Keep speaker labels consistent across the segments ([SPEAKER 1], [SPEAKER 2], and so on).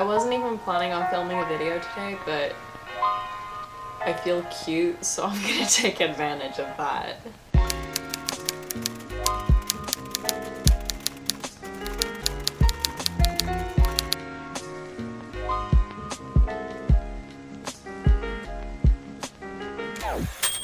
[SPEAKER 1] I wasn't even planning on filming a video today, but I feel cute, so I'm gonna take advantage of that.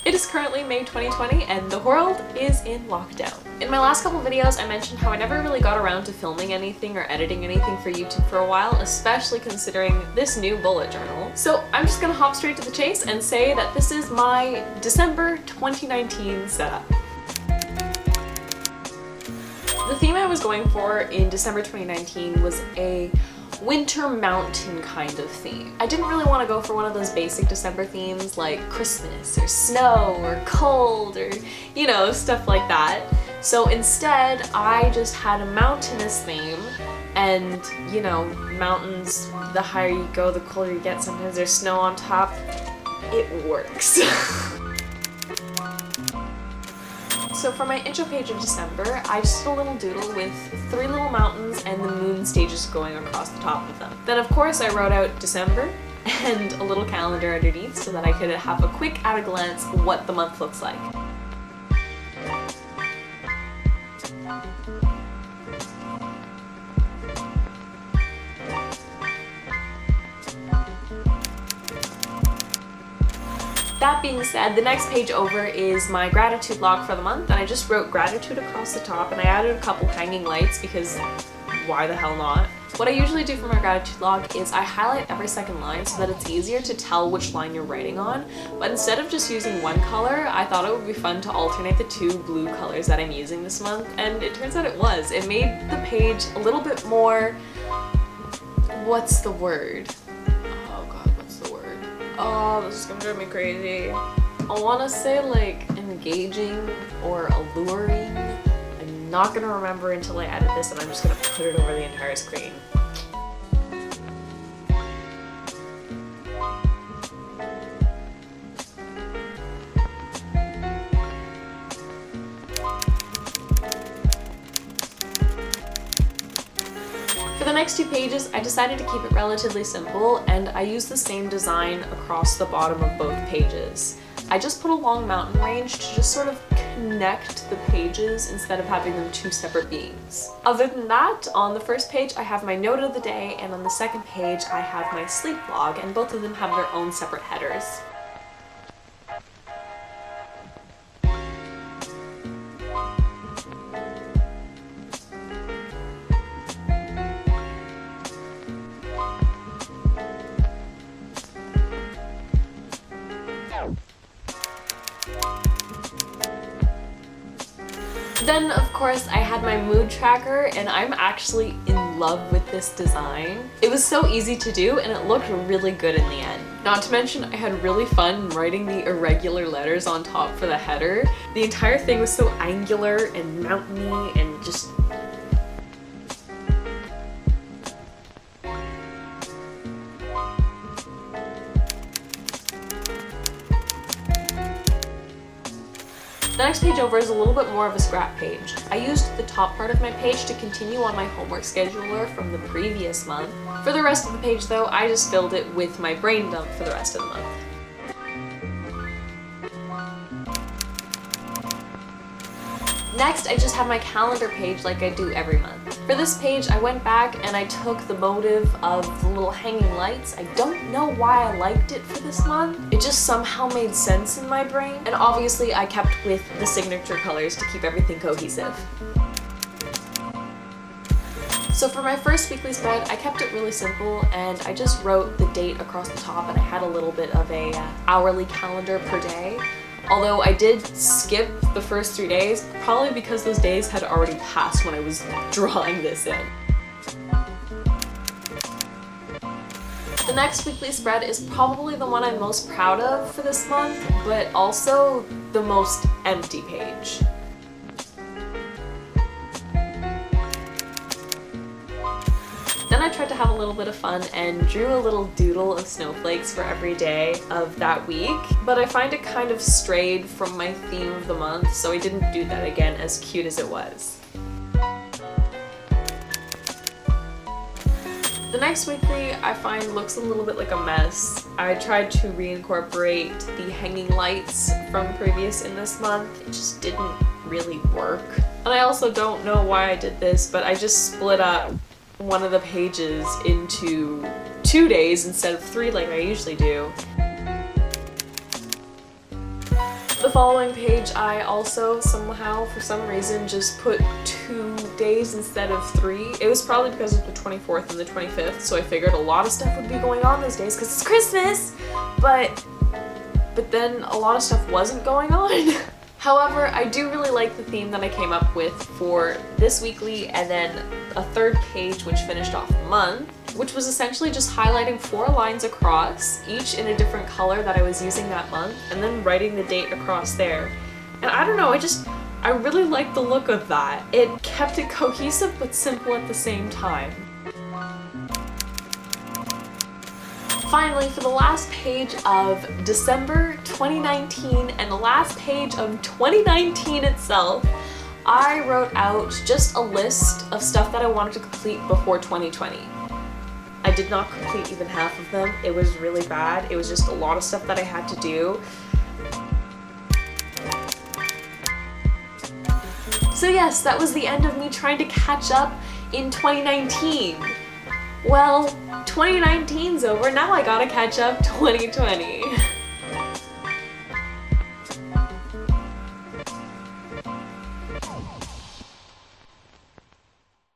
[SPEAKER 1] It is currently May 2020 and the world is in lockdown. In my last couple videos, I mentioned how I never really got around to filming anything or editing anything for YouTube for a while, especially considering this new bullet journal. So I'm just gonna hop straight to the chase and say that this is my December 2019 setup. The theme I was going for in December 2019 was a winter mountain kind of theme. I didn't really want to go for one of those basic December themes like Christmas or snow or cold or, you know, stuff like that. So instead, I just had a mountainous theme, and, you know, mountains, the higher you go, the colder you get. Sometimes there's snow on top. It works. So for my intro page of December, I just did a little doodle with 3 little mountains and the moon stages going across the top of them. Then of course I wrote out December and a little calendar underneath so that I could have a quick at a glance what the month looks like. That being said, the next page over is my gratitude log for the month, and I just wrote gratitude across the top, and I added a couple hanging lights because why the hell not? What I usually do for my gratitude log is I highlight every second line so that it's easier to tell which line you're writing on, but instead of just using one color, I thought it would be fun to alternate the 2 blue colors that I'm using this month, and it turns out it was. It made the page a little bit more, what's the word? Oh, this is gonna drive me crazy. I wanna say like engaging or alluring. I'm not gonna remember until I edit this, and I'm just gonna put it over the entire screen. For the next 2 pages, I decided to keep it relatively simple, and I used the same design across the bottom of both pages. I just put a long mountain range to just sort of connect the pages instead of having them 2 separate beings. Other than that, on the first page I have my note of the day, and on the second page I have my sleep log, and both of them have their own separate headers. Then, of course, I had my mood tracker, and I'm actually in love with this design. It was so easy to do, and it looked really good in the end. Not to mention, I had really fun writing the irregular letters on top for the header. The entire thing was so angular and mountainy and just... The next page over is a little bit more of a scrap page. I used the top part of my page to continue on my homework scheduler from the previous month. For the rest of the page though, I just filled it with my brain dump for the rest of the month. Next, I just have my calendar page like I do every month. For this page, I went back and I took the motive of the little hanging lights. I don't know why I liked it for this month. It just somehow made sense in my brain. And obviously, I kept with the signature colors to keep everything cohesive. So for my first weekly spread, I kept it really simple, and I just wrote the date across the top, and I had a little bit of a hourly calendar per day. Although I did skip the first 3 days, probably because those days had already passed when I was drawing this in. The next weekly spread is probably the one I'm most proud of for this month, but also the most empty page. Then I tried to have a little bit of fun and drew a little doodle of snowflakes for every day of that week, but I find it kind of strayed from my theme of the month, so I didn't do that again, as cute as it was. The next weekly I find looks a little bit like a mess. I tried to reincorporate the hanging lights from previous in this month. It just didn't really work. And I also don't know why I did this, but I just split up one of the pages into 2 days instead of 3 like I usually do. The following page I also somehow, for some reason, just put 2 days instead of 3. It was probably because of the 24th and the 25th, so I figured a lot of stuff would be going on those days because it's Christmas! But then a lot of stuff wasn't going on. However, I do really like the theme that I came up with for this weekly, and then a third page which finished off the month, which was essentially just highlighting 4 lines across, each in a different color that I was using that month, and then writing the date across there. And I don't know, I really liked the look of that. It kept it cohesive but simple at the same time. Finally, for the last page of December 2019 and the last page of 2019 itself, I wrote out just a list of stuff that I wanted to complete before 2020. I did not complete even half of them. It was really bad. It was just a lot of stuff that I had to do. So yes, that was the end of me trying to catch up in 2019. Well, 2019's over, now I gotta catch up 2020.